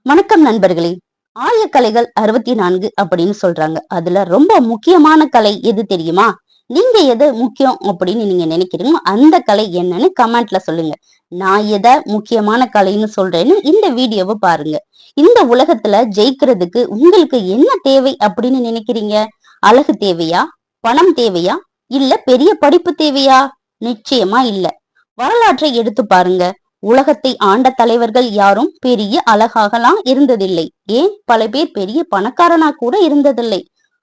வணக்கம் நண்பர்களே. ஆயக்கலைகள் 64 அப்படின்னு சொல்றாங்க. அதுல ரொம்ப முக்கியமான கலை எது தெரியுமா? நீங்க எது முக்கியம் அப்படின்னு நீங்க நினைக்கிறீங்க அந்த கலை என்னன்னு கமெண்ட்ல சொல்லுங்க. நான் எதை முக்கியமான கலைன்னு சொல்றேன்னு இந்த வீடியோவை பாருங்க. இந்த உலகத்துல ஜெயிக்கிறதுக்கு உங்களுக்கு என்ன தேவை அப்படின்னு நினைக்கிறீங்க? அழகு தேவையா? பணம் தேவையா? இல்ல பெரிய படிப்பு தேவையா? நிச்சயமா இல்ல. வரலாற்றை எடுத்து பாருங்க. உலகத்தை ஆண்ட தலைவர்கள் யாரும் பெரிய அழகாகலாம் இருந்ததில்லை. ஏன் பல பேர் பெரிய பணக்காரனா கூட இருந்ததில்லை.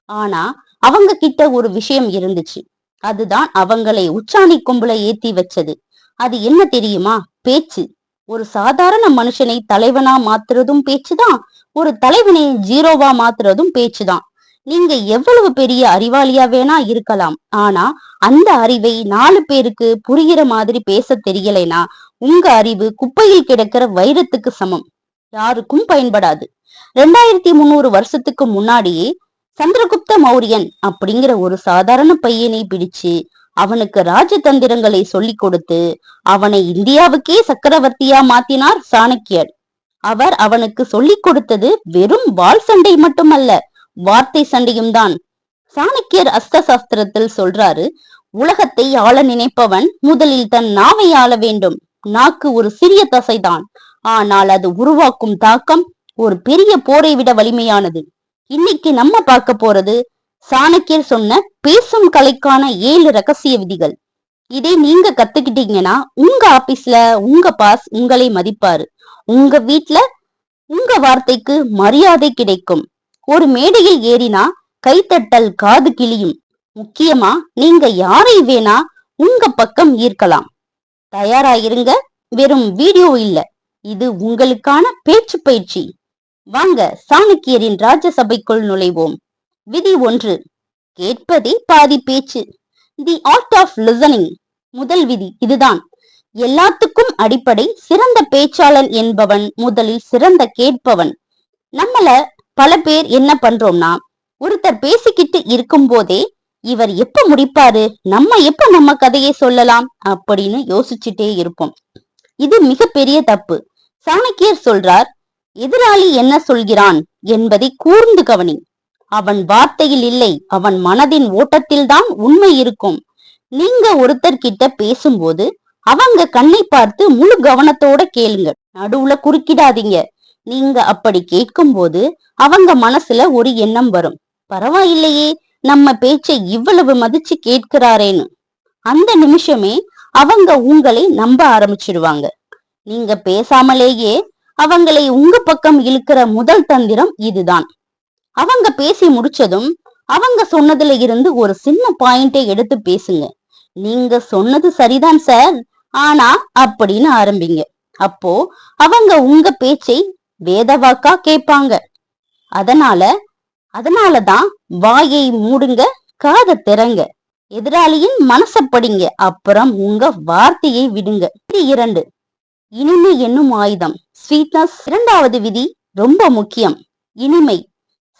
ஆனா அவங்க கிட்ட ஒரு விஷயம் இருந்துச்சு. அதுதான் அவங்களை உச்சாணி கொம்புல ஏத்தி வச்சது. அது என்ன தெரியுமா? பேச்சு. ஒரு சாதாரண மனுஷனை தலைவனா மாத்துறதும் பேச்சுதான். ஒரு தலைவனை ஜீரோவா மாத்துறதும் பேச்சுதான். நீங்க எவ்வளவு பெரிய அறிவாளியா வேணா இருக்கலாம். ஆனா அந்த அறிவை 4 பேருக்கு புரிகிற மாதிரி பேச தெரியலைனா உங்க அறிவு குப்பையில் கிடக்கிற வைரத்துக்கு சமம். யாருக்கும் பயன்படாது. 2300 வருஷத்துக்கு முன்னாடியே சந்திரகுப்த மௌரியன் அப்படிங்கிற ஒரு சாதாரண பையனை பிடிச்சு அவனுக்கு ராஜதந்திரங்களை சொல்லி கொடுத்து அவனை இந்தியாவுக்கே சக்கரவர்த்தியா மாத்தினார் சாணக்கியர். அவர் அவனுக்கு சொல்லிக் கொடுத்தது வெறும் வாள் சண்டை மட்டுமல்ல, வார்த்தை சண்டையும் தான். சாணக்கியர் அஸ்த சாஸ்திரத்தில் சொல்றாரு, உலகத்தை ஆள நினைப்பவன் முதலில் தன் நாவை ஆள வேண்டும். நாக்கு ஒரு சிறிய தசைதான், ஆனால் அது உருவாக்கும் தாக்கம் ஒரு பெரிய போரை விட வலிமையானது. இன்னைக்கு நம்ம பார்க்க போறது சாணக்கியர் சொன்ன பேசும் கலைக்கான 7 ரகசிய விதிகள். இதை நீங்க கத்துக்கிட்டீங்கன்னா உங்க ஆபீஸ்ல உங்க பாஸ் உங்களை மதிப்பாரு. உங்க வீட்ல உங்க வார்த்தைக்கு மரியாதை கிடைக்கும். ஒரு மேடையில் ஏறினா கைத்தட்டல் காது கிளியும். முக்கியமா நீங்க யாரை வேணா உங்க பக்கம் ஈர்க்கலாம். தயாராயிருங்க. வெறும் வீடியோ இல்ல, இது உங்களுக்கான பேச்சு பயிற்சி. வாங்க சாணக்கியரின் ராஜசபைக்குள் நுழைவோம். விதி 1, கேட்பதே பாதி பேச்சு. The art of listening. முதல் விதி இதுதான். எல்லாத்துக்கும் அடிப்படை சிறந்த பேச்சாளன் என்பவன் முதலில் சிறந்த கேட்பவன். நம்மள பல பேர் என்ன பண்றோம்னா, ஒருத்தர் பேசிக்கிட்டு இருக்கும் போதே இவர் எப்ப முடிப்பாரு, நம்ம எப்ப நம்ம கதையை சொல்லலாம் அப்படின்னு யோசிச்சுட்டே இருப்போம். இது மிகப்பெரிய தப்பு. சாணக்கியர் சொல்றார், எதிராளி என்ன சொல்கிறான் என்பதை கூர்ந்து கவனி. அவன் வார்த்தையில் இல்லை, அவன் மனதின் ஓட்டத்தில் தான் உண்மை இருக்கும். நீங்க ஒருத்தர் கிட்ட பேசும்போது அவங்க கண்ணை பார்த்து முழு கவனத்தோட கேளுங்க. நடுவுல குறுக்கிடாதீங்க. நீங்க அப்படி கேட்கும் போது அவங்க மனசுல ஒரு எண்ணம் வரும், பரவாயில்லையே நம்ம பேச்சை இவ்வளவு மதிச்சு கேட்கிறாரேன்னு. அந்த நிமிஷமே அவங்க உங்களை நம்ப ஆரம்பிச்சிடுவாங்க. நீங்க பேசாமலேயே அவங்களை உங்க பக்கம் இழுக்கிற முதல் தந்திரம் இதுதான். அவங்க பேசி முடிச்சதும் அவங்க சொன்னதுல இருந்து ஒரு சின்ன பாயிண்டை எடுத்து பேசுங்க. நீங்க சொன்னது சரிதான் சார், ஆனா அப்படின்னு ஆரம்பிங்க. அப்போ அவங்க உங்க பேச்சை வேதவாக்கா கேட்பாங்க. அதனாலதான் வாயை மூடுங்க, காதை திறங்க, எதிராளியின் மனச படிங்க, அப்புறம் உங்க வார்த்தையை விடுங்க. விதி 2, இனிமை என்னும் ஆயுதம். ஸ்வீட்னஸ். இரண்டாவது விதி ரொம்ப முக்கியம். இனிமை.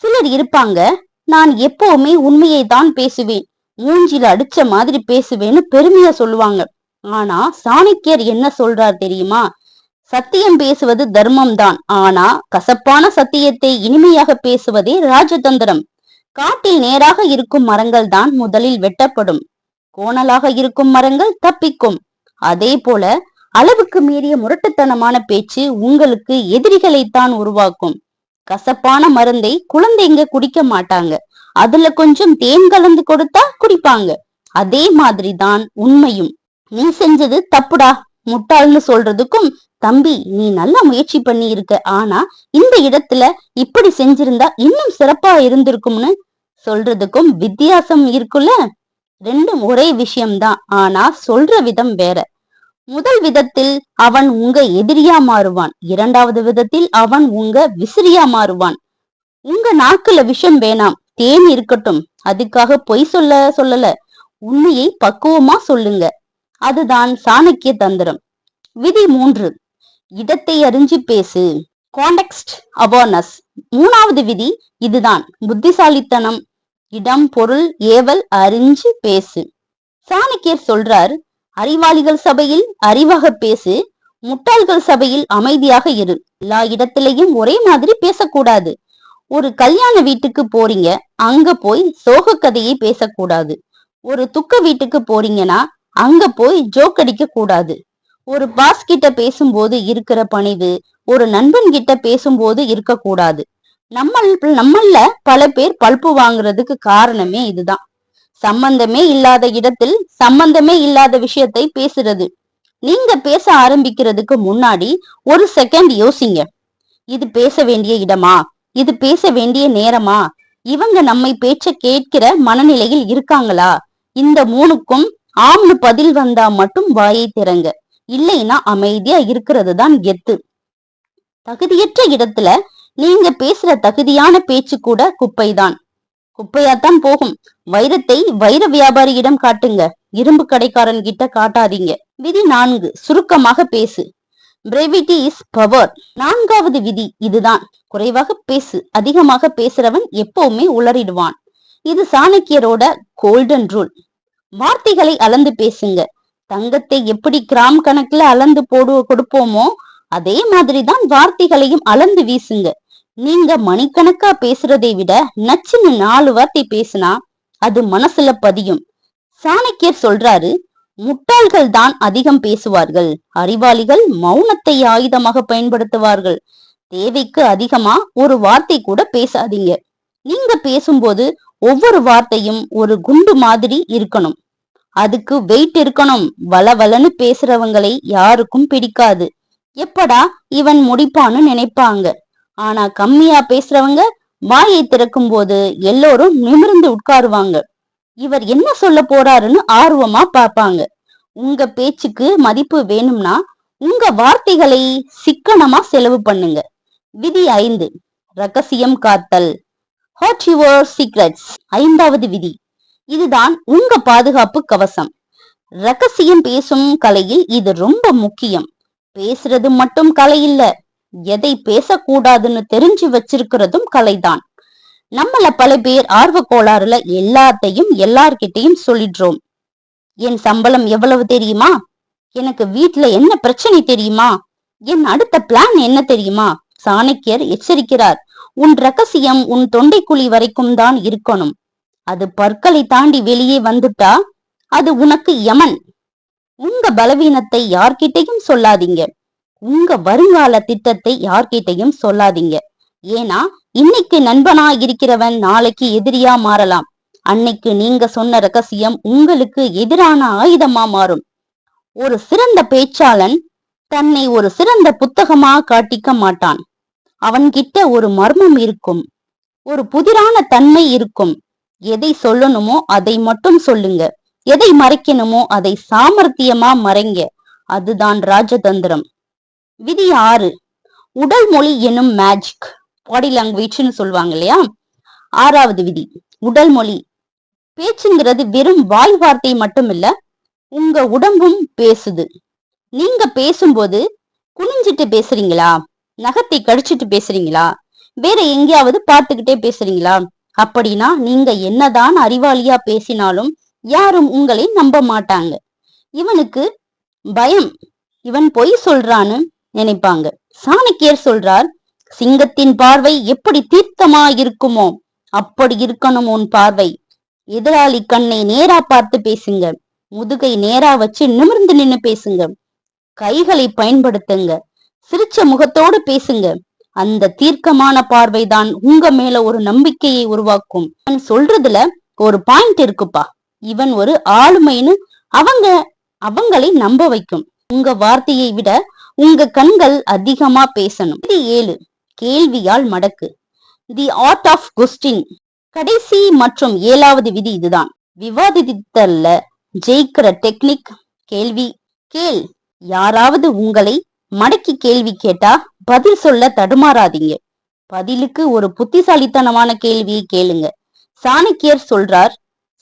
சிலர் இருப்பாங்க, நான் எப்பவுமே உண்மையை தான் பேசுவேன், மூஞ்சில அடிச்ச மாதிரி பேசுவேன்னு பெருமையா சொல்லுவாங்க. ஆனா சாணக்கியர் என்ன சொல்றார் தெரியுமா? சத்தியம் பேசுவது தர்மம் தான், ஆனா கசப்பான சத்தியத்தை இனிமையாக பேசுவதே ராஜதந்திரம். காட்டில் நேராக இருக்கும் மரங்கள் தான் முதலில் வெட்டப்படும், கோணலாக இருக்கும் மரங்கள் தப்பிக்கும். அதே போல அளவுக்கு மீறிய முரட்டுத்தனமான பேச்சு உங்களுக்கு எதிரிகளைத்தான் உருவாக்கும். கசப்பான மருந்தை குழந்தைங்க குடிக்க மாட்டாங்க, அதுல கொஞ்சம் தேன் கலந்து கொடுத்தா குடிப்பாங்க. அதே மாதிரிதான் உண்மையும். நீ செஞ்சது தப்புடா முட்டாள்னு சொல்றதுக்கும், தம்பி நீ நல்லா முயற்சி பண்ணி இருக்க, ஆனா இந்த இடத்துல இப்படி செஞ்சிருந்தா இன்னும் சிறப்பா இருந்திருக்கும்னு சொல்றதுக்கும் வித்தியாசம் இருக்குல்ல. ரெண்டும் ஒரே விஷயம்தான், ஆனா சொல்ற விதம் வேற. முதல் விதத்தில் அவன் உங்க எதிரியா மாறுவான், இரண்டாவது விதத்தில் அவன் உங்க விசிறியா மாறுவான். உங்க நாக்குல விஷம் வேணாம், தேன் இருக்கட்டும். அதுக்காக பொய் சொல்லல, உண்மையை பக்குவமா சொல்லுங்க. அதுதான் சாணக்கிய தந்திரம். விதி 3, இடத்தை அறிஞ்சு பேசு. Context awareness. மூணாவது விதி இதுதான். புத்திசாலித்தனம். இடம், பொருள், ஏவல் அறிஞ்சு பேசு. சாணக்கியர் சொல்றார், அறிவாளிகள் சபையில் அறிவாக பேசு, முட்டாள்கள் சபையில் அமைதியாக இரு. எல்லா இடத்திலையும் ஒரே மாதிரி பேசக்கூடாது. ஒரு கல்யாண வீட்டுக்கு போறீங்க, அங்க போய் சோக கதையை பேசக்கூடாது. ஒரு துக்க வீட்டுக்கு போறீங்கன்னா அங்க போய் ஜோக் அடிக்க கூடாது. ஒரு பாஸ் கிட்ட பேசும்போது இருக்கிற பணிவு ஒரு நண்பன் கிட்ட பேசும்போது இருக்க கூடாது. நம்மள பல பேர் பல்பு வாங்குறதுக்கு காரணமே இதுதான். சம்பந்தமே இல்லாத இடத்தில் சம்பந்தமே இல்லாத விஷயத்தை பேசுறது. நீங்க பேச ஆரம்பிக்கிறதுக்கு முன்னாடி ஒரு செகண்ட் யோசிங்க. இது பேச வேண்டிய இடமா? இது பேச வேண்டிய நேரமா? இவங்க நம்மை பேச்ச கேட்கிற மனநிலையில் இருக்காங்களா? இந்த மூணுக்கும் ஆம்னு பதில் வந்தா மட்டும் வாயை திறங்க. இல்லைன்னா அமைதியா இருக்கிறது தான் கெத்து. தகுதியற்ற இடத்துல நீங்க பேசுற தகுதியான பேச்சு கூட குப்பைதான். குப்பையாத்தான் போகும். வைரத்தை வைர வியாபாரியிடம் காட்டுங்க, இரும்பு கடைக்காரன் கிட்ட காட்டாதீங்க. விதி 4, சுருக்கமாக பேசு. Brevity is power. 4வது விதி இதுதான். குறைவாக பேசு. அதிகமாக பேசுறவன் எப்பவுமே உளறிடுவான். இது சாணக்கியரோட கோல்டன் ரூல். வார்த்தைகளை அளந்து பேசுங்க. தங்கத்தை எப்படி கிராம் கணக்குல அளந்து கொடுப்போமோ அதே மாதிரிதான் வார்த்தைகளையும் அளந்து வீசுங்க. நீங்க மணிக்கணக்கா பேசுறதை விட நச்சுன்னு 4 வார்த்தை பேசினா அது மனசுல பதியும். சாணக்கியர் சொல்றாரு, முட்டாள்கள் தான் அதிகம் பேசுவார்கள், அறிவாளிகள் மௌனத்தை ஆயுதமாக பயன்படுத்துவார்கள். தேவைக்கு அதிகமா ஒரு வார்த்தை கூட பேசாதீங்க. நீங்க பேசும்போது ஒவ்வொரு வார்த்தையும் ஒரு குண்டு மாதிரி இருக்கணும். அதுக்கு வெயிட் இருக்கணும். வளவலன்னு பேசுறவங்களை யாருக்கும் பிடிக்காது. எப்படா இவன் முடிப்பான்னு நினைப்பாங்க. ஆனா கம்மியா பேசுறவங்க வாயை திறக்கும் போது எல்லோரும் நிமிர்ந்து உட்காருவாங்க. இவர் என்ன சொல்ல போறாருன்னு ஆர்வமா பார்ப்பாங்க. உங்க பேச்சுக்கு மதிப்பு வேணும்னா உங்க வார்த்தைகளை சிக்கனமா செலவு பண்ணுங்க. விதி 5, ரகசியம் காத்தல். Hot your secrets. 5வது விதி. இதுதான் உங்க பாதுகாப்பு கவசம். ரகசியம் பேசும் கலையில் இது ரொம்ப முக்கியம். பேசுறது மட்டும் கலை இல்ல, எதை பேசக்கூடாதுன்னு தெரிஞ்சு வச்சிருக்கிறதும் கலைதான். நம்மள பல பேர் ஆர்வ கோளாறுல எல்லாத்தையும் எல்லார்கிட்டையும் சொல்லிடுறோம். என் சம்பளம் எவ்வளவு தெரியுமா? எனக்கு வீட்டுல என்ன பிரச்சனை தெரியுமா? என் அடுத்த பிளான் என்ன தெரியுமா? சாணக்கியர் எச்சரிக்கிறார், உன் ரகசியம் உன் தொண்டைக்குழி வரைக்கும் தான் இருக்கணும். அது பற்களை தாண்டி வெளியே வந்துட்டா அது உனக்கு யமன். உங்க பலவீனத்தை யார்கிட்டையும் சொல்லாதீங்க. உங்க வருங்கால திட்டத்தை யார்கிட்டையும் சொல்லாதீங்க. ஏன்னா இன்னைக்கு நண்பனா இருக்கிறவன் நாளைக்கு எதிரியா மாறலாம். அன்னைக்கு நீங்க சொன்ன ரகசியம் உங்களுக்கு எதிரான ஆயுதமா மாறும். ஒரு சிறந்த பேச்சாளன் தன்னை ஒரு சிறந்த புத்தகமா காட்டிக்க மாட்டான். அவன்கிட்ட ஒரு மர்மம் இருக்கும், ஒரு புதிரான தன்மை இருக்கும். எதை சொல்லணுமோ அதை மட்டும் சொல்லுங்க. எதை மறைக்கணுமோ அதை சாமர்த்தியமா மறைங்க. அதுதான் ராஜதந்திரம். விதி 6, உடல் மொழி எனும் மேஜிக். பாடி லாங்குவேஜ்னு சொல்லுவாங்க இல்லையா? 6வது விதி, உடல் மொழி. பேச்சுங்கிறது வெறும் வாய் வார்த்தை மட்டும் இல்ல, உங்க உடம்பும் பேசுது. நீங்க பேசும்போது குனிஞ்சிட்டு பேசுறீங்களா? நகத்தை கடிச்சிட்டு பேசுறீங்களா? வேற எங்கேயாவது பார்த்துக்கிட்டே பேசுறீங்களா? அப்படின்னா நீங்க என்னதான் அறிவாளியா பேசினாலும் யாரும் உங்களை நம்ப மாட்டாங்க. இவனுக்கு பயம், இவன் பொய் சொல்றான்னு நினைப்பாங்க. சாணக்கியர் சொல்றார், சிங்கத்தின் பார்வை எப்படி தீர்த்தமா இருக்குமோ அப்படி இருக்கணும் உன் பார்வை. எதிராளி கண்ணை நேரா பார்த்து பேசுங்க. முதுகை நேரா வச்சு நிமிர்ந்து நின்னு பேசுங்க. கைகளை பயன்படுத்துங்க. சிரிச்ச முகத்தோடு பேசுங்க. அந்த தீர்க்கமான பார்வைதான் உங்க மேல ஒரு நம்பிக்கையை உருவாக்கும். இவன் சொல்றதுல ஒரு பாயிண்ட் இருக்குப்பா, இவன் ஒரு ஆளுமைன்னு அவங்களை நம்ப வைக்கும். உங்க வார்த்தையை விட உங்க கண்கள் அதிகமா பேசணும். இது 7, கேள்வியால் மடக்கு. The art of question. கடைசி மற்றும் 7வது விதி இதுதான். விவாதித்தல்ல ஜெயிக்கிற டெக்னிக் கேள்வி கேள். யாராவது உங்களை மடக்கி கேள்வி கேட்டா பதில் சொல்ல தடுமாறாதீங்க. பதிலுக்கு ஒரு புத்திசாலித்தனமான கேள்வியை கேளுங்க. சாணக்கியர் சொல்றார்,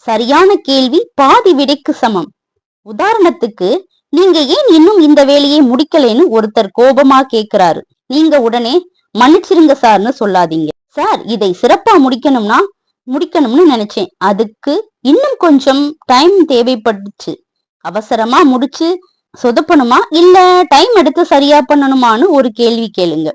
சரியான கேள்வி பாதி விடைக்கு சமம். உதாரணத்துக்கு, நீங்க ஏன் இன்னும் இந்த வேலையை முடிக்கலைன்னு ஒருத்தர் கோபமா கேக்குறாரு. நீங்க உடனே மன்னிச்சிருங்க சார்னு சொல்லாதீங்க. சார், இதை சிறப்பா முடிக்கணும்னு நினைச்சேன், அதுக்கு இன்னும் கொஞ்சம் டைம் தேவைப்பட்டுச்சு, அவசரமா முடிச்சு சொதப்பணுமா இல்ல டைம் எடுத்து சரியா பண்ணணுமான்னு ஒரு கேள்வி கேளுங்க.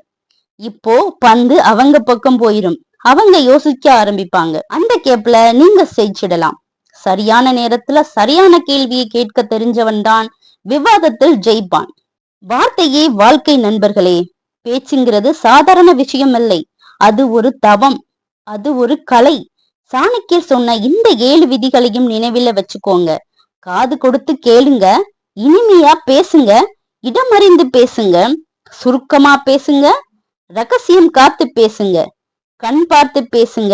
இப்போ பந்து அவங்க பக்கம் போயிரும். அவங்க யோசிக்க ஆரம்பிப்பாங்க. அந்த கேப்ல நீங்க ஜெயிச்சிடலாம். சரியான நேரத்துல சரியான கேள்வியை கேட்க தெரிஞ்சவன் தான் விவாதத்தில் ஜெயிப்பான். வார்த்தையே வாழ்க்கை நண்பர்களே. பேச்சுங்கிறது சாதாரண விஷயம் இல்லை. அது ஒரு தவம், அது ஒரு கலை. சாணக்கியர் சொன்ன இந்த 7 விதிகளையும் நினைவில வச்சுக்கோங்க. காது கொடுத்து கேளுங்க, இனிமையா பேசுங்க, இடமறிந்து பேசுங்க, சுருக்கமா பேசுங்க, ரகசியம் காத்து பேசுங்க, கண் பார்த்து பேசுங்க,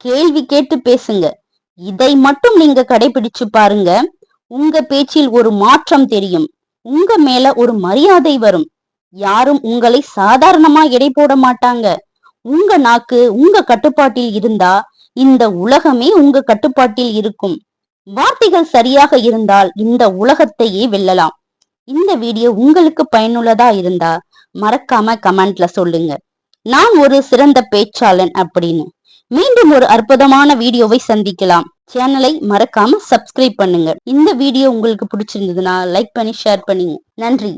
கேள்வி கேட்டு பேசுங்க. இதை மட்டும் நீங்க கடைபிடிச்சு பாருங்க. உங்க பேச்சில் ஒரு மாற்றம் தெரியும். உங்க மேல ஒரு மரியாதை வரும். யாரும் உங்களை சாதாரணமா எடை போட மாட்டாங்க. உங்க நாக்கு உங்க கட்டுப்பாட்டில் இருந்தா இந்த உலகமே உங்க கட்டுப்பாட்டில் இருக்கும். வார்த்தைகள் சரியாக இருந்தால் இந்த உலகத்தையே வெல்லலாம். இந்த வீடியோ உங்களுக்கு பயனுள்ளதா இருந்தா மறக்காம கமெண்ட்ல சொல்லுங்க. நான் ஒரு சிறந்த பேச்சாளன் அப்படின்னு. மீண்டும் ஒரு அற்புதமான வீடியோவை சந்திக்கலாம். சேனலை மறக்காம சப்ஸ்கிரைப் பண்ணுங்க. இந்த வீடியோ உங்களுக்கு பிடிச்சிருந்ததுன்னா லைக் பண்ணி ஷேர் பண்ணுங்க. நன்றி.